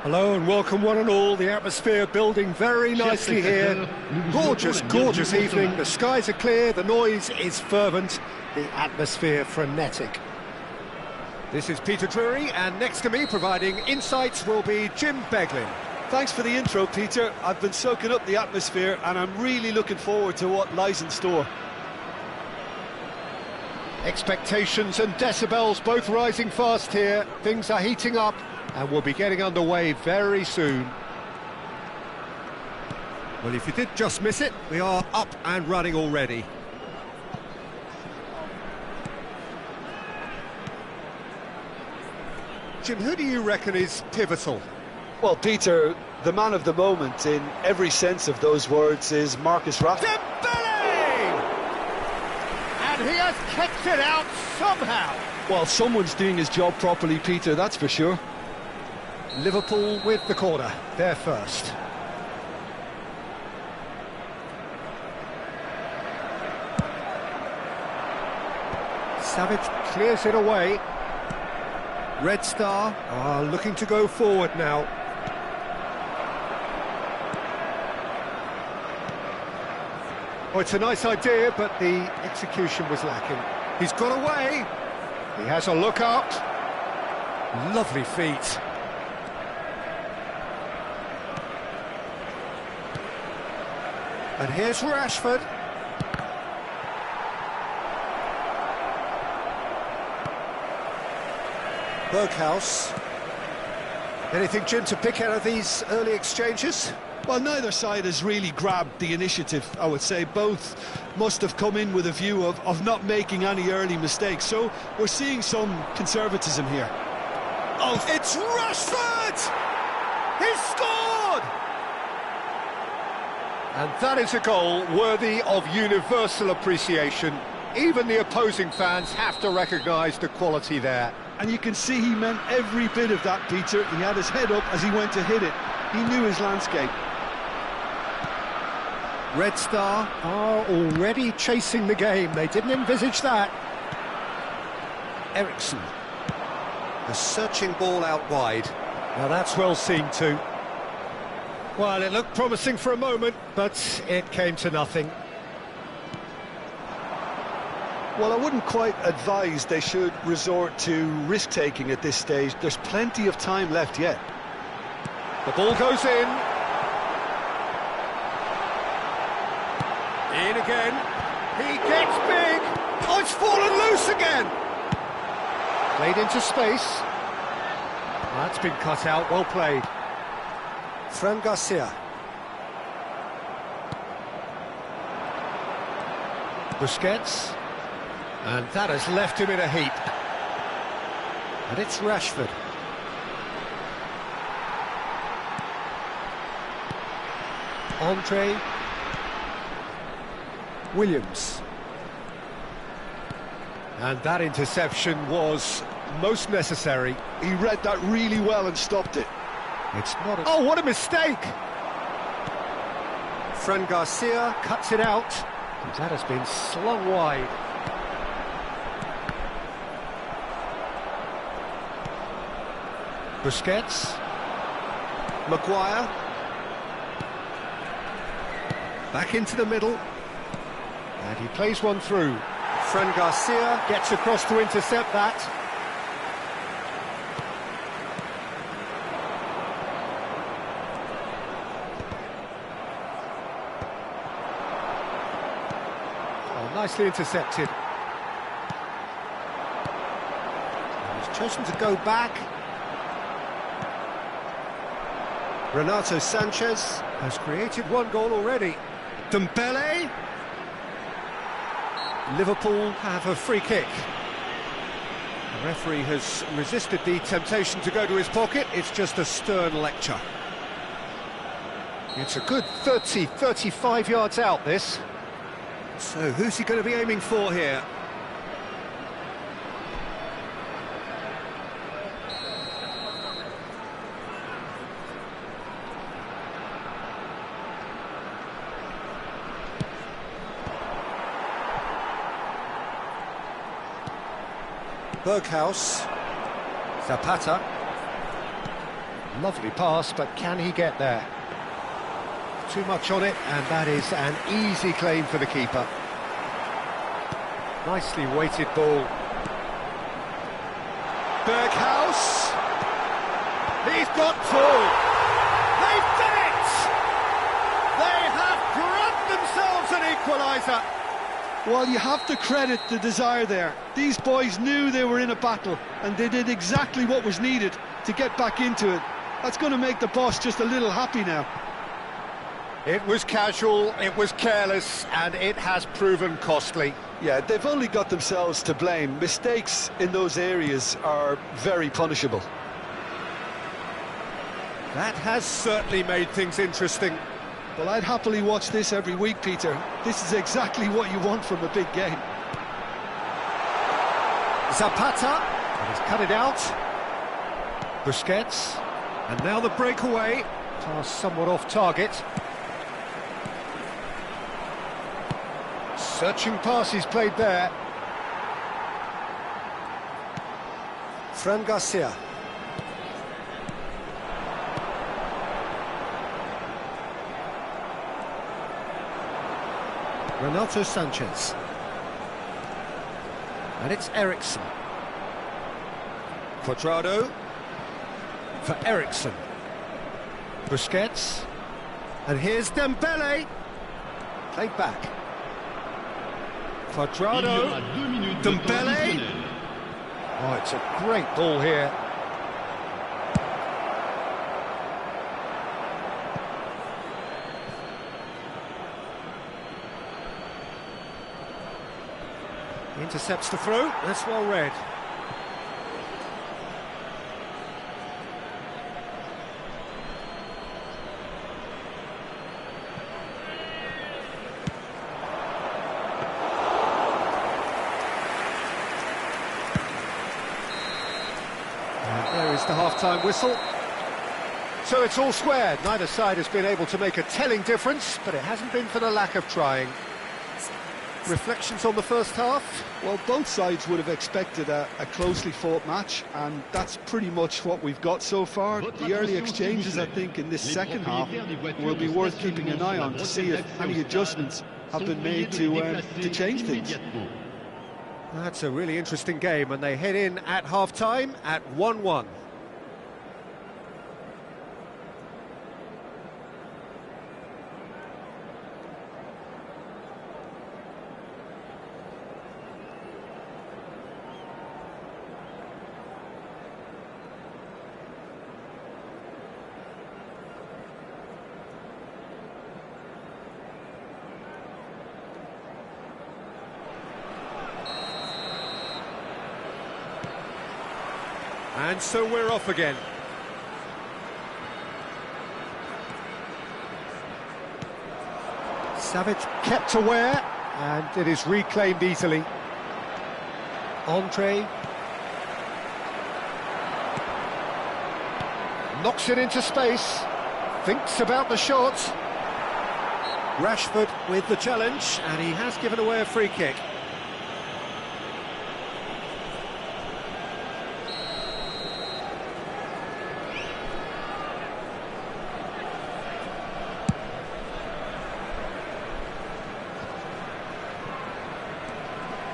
Hello and welcome one and all. The atmosphere building very nicely here. Gorgeous, gorgeous evening. The skies are clear, the noise is fervent, the atmosphere frenetic. This is Peter Drury, and next to me providing insights will be Jim Beglin. Thanks for the intro, Peter. I've been soaking up the atmosphere and I'm really looking forward to what lies in store. Expectations and decibels both rising fast here. Things are heating up and we'll be getting underway very soon. Well, if you did just miss it, we are up and running already. Jim, who do you reckon is pivotal? Well, Peter, the man of the moment in every sense of those words is Marcus Rashford. And he has kicked it out somehow. Well, someone's doing his job properly, Peter, that's for sure. Liverpool with the corner, they're first. Savage clears it away. Red Star are looking to go forward now. Oh, it's a nice idea, but the execution was lacking. He's got away. He has a look up. Lovely feet. And here's Rashford. Berghaus. Anything, Jim, to pick out of these early exchanges? Well, neither side has really grabbed the initiative, I would say. Both must have come in with a view of not making any early mistakes. So we're seeing some conservatism here. Oh, it's Rashford! He's scored! And that is a goal worthy of universal appreciation. Even the opposing fans have to recognise the quality there. And you can see he meant every bit of that, Peter. He had his head up as he went to hit it. He knew his landscape. Red Star are already chasing the game. They didn't envisage that. Ericsson. A searching ball out wide. Now that's well seen too. Well, it looked promising for a moment, but it came to nothing. Well, I wouldn't quite advise they should resort to risk-taking at this stage. There's plenty of time left yet. The ball goes in. In again. He gets big. Oh, it's fallen loose again. Played into space. That's been cut out. Well played. Fran Garcia. Busquets. And that has left him in a heap. And it's Rashford. Andre Williams. And that interception was most necessary. He read that really well and stopped it. It's not a... Oh, what a mistake! Fran Garcia cuts it out. And that has been slung wide. Busquets. Maguire. Back into the middle. And he plays one through. Fran Garcia gets across to intercept that. Oh, nicely intercepted. And he's chosen to go back. Renato Sanchez has created one goal already. Dembele. Liverpool have a free kick. The referee has resisted the temptation to go to his pocket. It's just a stern lecture. It's a good 30, 35 yards out, this. So who's he going to be aiming for here? Berghaus. Zapata. Lovely pass, but can he get there? Too much on it, and that is an easy claim for the keeper. Nicely weighted ball. Berghaus. He's got full. They've done it! They have grabbed themselves an equaliser. Well, you have to credit the desire there. These boys knew they were in a battle, and they did exactly what was needed to get back into it. That's going to make the boss just a little happy now. It was casual, it was careless, and it has proven costly. Yeah, they've only got themselves to blame. Mistakes in those areas are very punishable. That has certainly made things interesting. Well, I'd happily watch this every week, Peter. This is exactly what you want from a big game. Zapata, and he's cut it out. Busquets, and now the breakaway. Pass somewhat off target. Searching passes played there. Fran Garcia. Renato Sanchez. And it's Eriksson. Cuadrado for Eriksson. Busquets. And here's Dembele. Played back. Cuadrado. Dembele. Oh, it's a great ball here. Intercepts the throw, that's well read. And there is the half-time whistle. So it's all squared. Neither side has been able to make a telling difference, but it hasn't been for the lack of trying. Reflections on the first half? Well, both sides would have expected a closely fought match, and that's pretty much what we've got so far. The early exchanges, I think, in this second half will be worth keeping an eye on to see if any adjustments have been made to change things. That's a really interesting game, and they head in at half-time at 1-1. And so we're off again. Savic kept aware, and it is reclaimed easily. Andre. Knocks it into space. Thinks about the shot. Rashford with the challenge, and he has given away a free kick.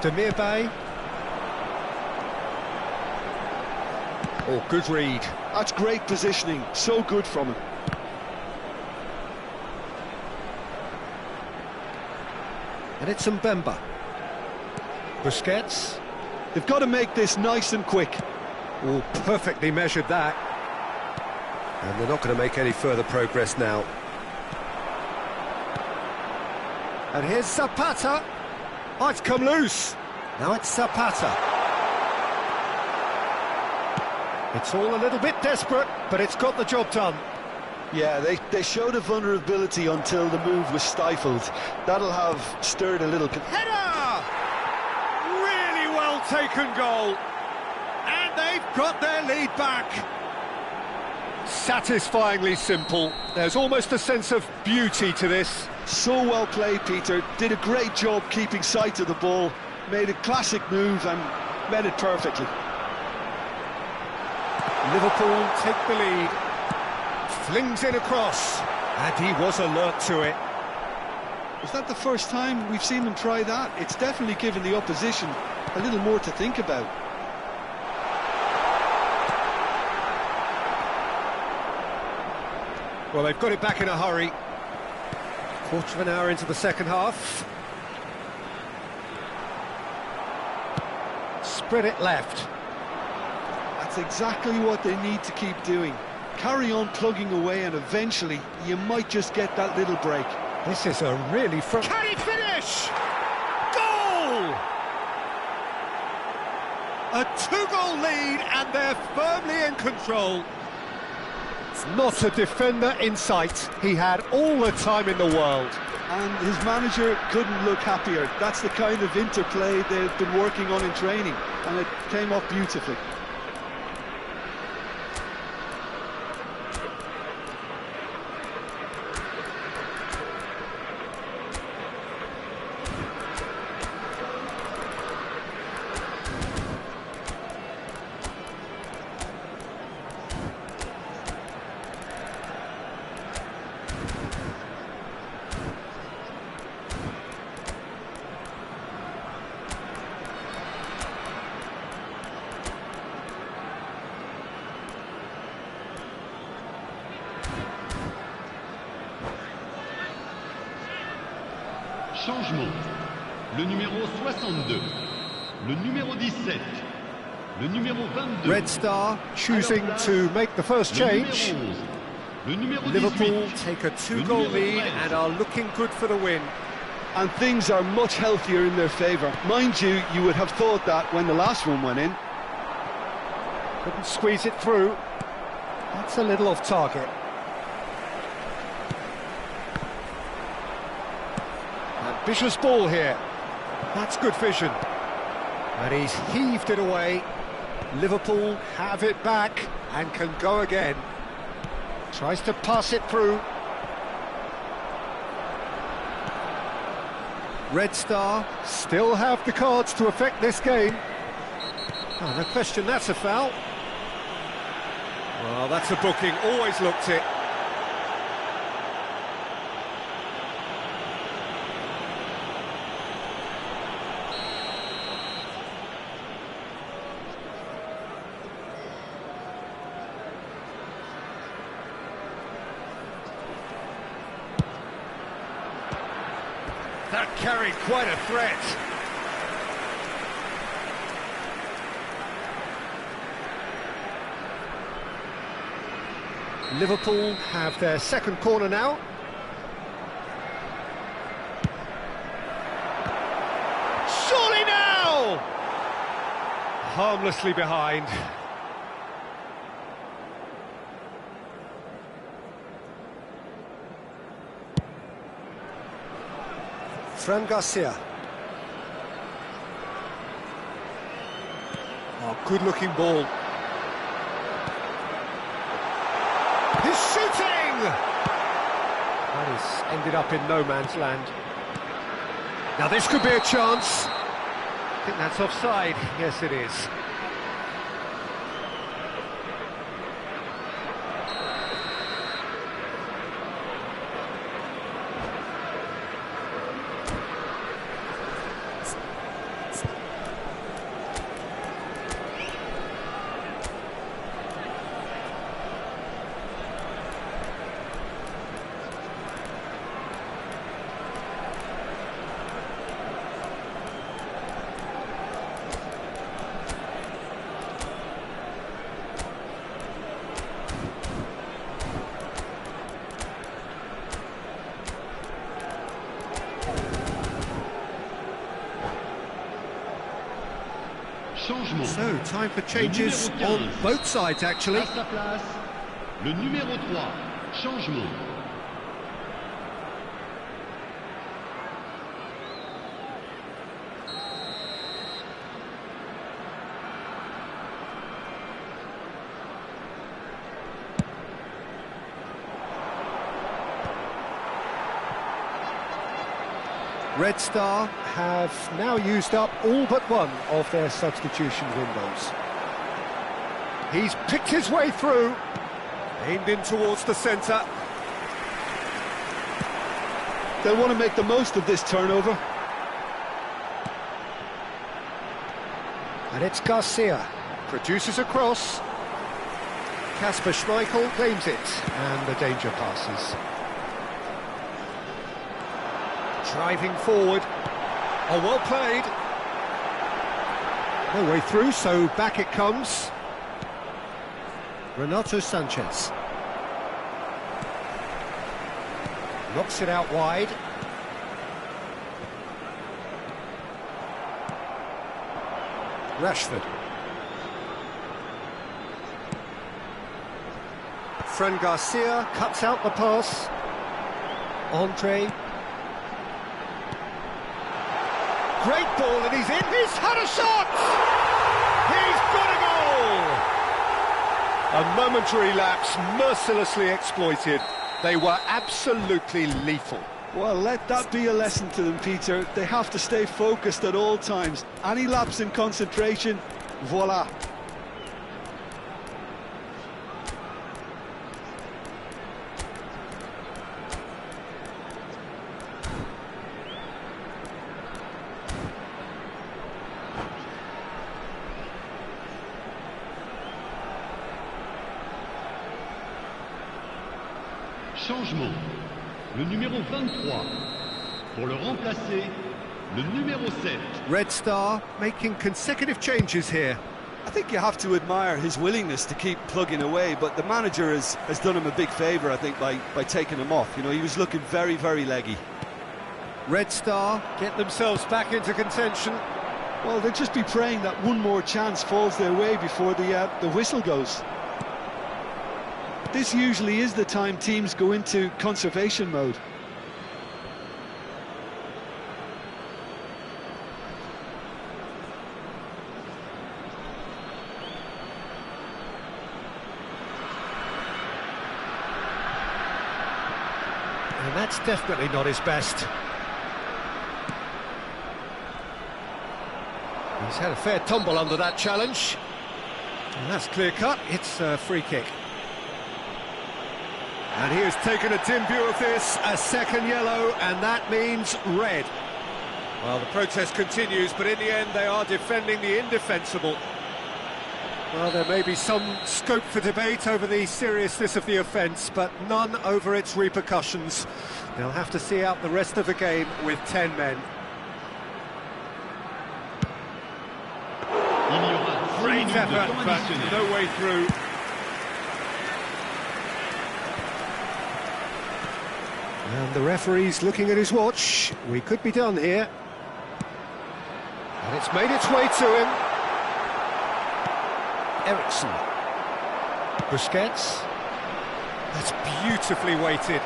Demirbay. Oh, good read. That's great positioning, so good from him. And it's Mbemba. Busquets. They've got to make this nice and quick. Oh, perfectly measured that. And they're not going to make any further progress now. And here's Zapata. Oh, it's come loose. Now it's Zapata. It's all a little bit desperate, but it's got the job done. Yeah, they showed a vulnerability until the move was stifled. That'll have stirred a little... Header! Really well taken goal. And they've got their lead back. Satisfyingly simple. There's almost a sense of beauty to this. So well played, Peter. Did a great job keeping sight of the ball. Made a classic move and read it perfectly. Liverpool take the lead. Flings in across, and he was alert to it. Is that the first time we've seen them try that? It's definitely given the opposition a little more to think about. Well, they've got it back in a hurry. Quarter of an hour into the second half. Spread it left. That's exactly what they need to keep doing. Carry on plugging away, and eventually you might just get that little break. This is a really Can he finish? Goal! A two-goal lead, and they're firmly in control. It's not a defender in sight. He had all the time in the world. And his manager couldn't look happier. That's the kind of interplay they've been working on in training, and it came off beautifully. Changement. Le numéro 62. Le numéro 17. Le numéro 22. Red Star choosing to make the first change. Liverpool take a two-goal lead and are looking good for the win. And things are much healthier in their favour. Mind you, you would have thought that when the last one went in. Couldn't squeeze it through. That's a little off target. Ambitious ball here. That's good vision. And he's heaved it away. Liverpool have it back and can go again. Tries to pass it through. Red Star still have the cards to affect this game. Oh, no question, that's a foul. Well, that's a booking, always looked it. That carried quite a threat. Liverpool have their second corner now. Surely now! Harmlessly behind. Fran Garcia. Oh, good-looking ball. He's shooting! That has ended up in no man's land. Now this could be a chance. I think that's offside. Yes, it is. Changement. So, time for changes on both sides, actually. À sa place, le numéro 3. Changement. Red Star have now used up all but one of their substitution windows. He's picked his way through. Aimed in towards the centre. They'll want to make the most of this turnover. And it's Garcia. Produces a cross. Kasper Schmeichel claims it, and the danger passes. Driving forward. Oh, well played. No way through, so back it comes. Renato Sanchez. Knocks it out wide. Rashford. Fran Garcia cuts out the pass. Andre. Great ball, and he's in. He's had a shot! He's got a goal! A momentary lapse, mercilessly exploited. They were absolutely lethal. Well, let that be a lesson to them, Peter. They have to stay focused at all times. Any lapse in concentration, voila. Changement. Le numéro 23. Pour le remplacer, le numéro 7. Red Star making consecutive changes here. I think you have to admire his willingness to keep plugging away, but the manager has done him a big favour, I think, by taking him off. You know, he was looking very, very leggy. Red Star get themselves back into contention. Well, they'll just be praying that one more chance falls their way before the whistle goes. This usually is the time teams go into conservation mode. And that's definitely not his best. He's had a fair tumble under that challenge. And that's clear cut, it's a free kick. And he has taken a dim view of this, a second yellow, and that means red. Well, the protest continues, but in the end they are defending the indefensible. Well, there may be some scope for debate over the seriousness of the offence, but none over its repercussions. They'll have to see out the rest of the game with 10 men. Great effort, but no way through. And the referee's looking at his watch. We could be done here. And it's made its way to him. Ericsson. Busquets. That's beautifully weighted.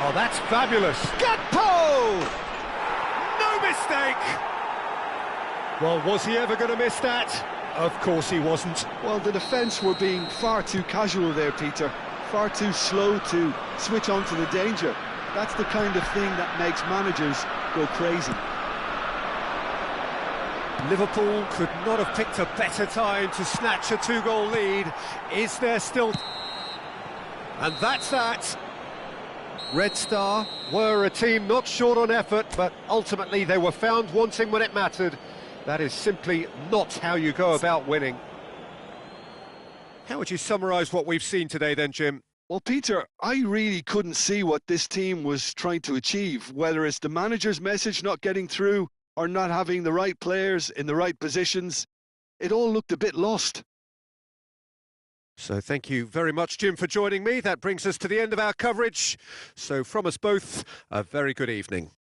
Oh, that's fabulous. Gakpo! No mistake! Well, was he ever going to miss that? Of course he wasn't. Well, the defence were being far too casual there, Peter. Far too slow to switch on to the danger. That's the kind of thing that makes managers go crazy. Liverpool could not have picked a better time to snatch a two-goal lead. Is there still... And that's that. Red Star were a team not short on effort, but ultimately they were found wanting when it mattered. That is simply not how you go about winning. How would you summarise what we've seen today then, Jim? Well, Peter, I really couldn't see what this team was trying to achieve, whether it's the manager's message not getting through or not having the right players in the right positions. It all looked a bit lost. So thank you very much, Jim, for joining me. That brings us to the end of our coverage. So from us both, a very good evening.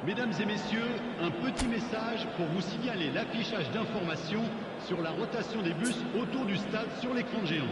Mesdames et messieurs, un petit message pour vous signaler l'affichage d'informations sur la rotation des bus autour du stade sur l'écran géant.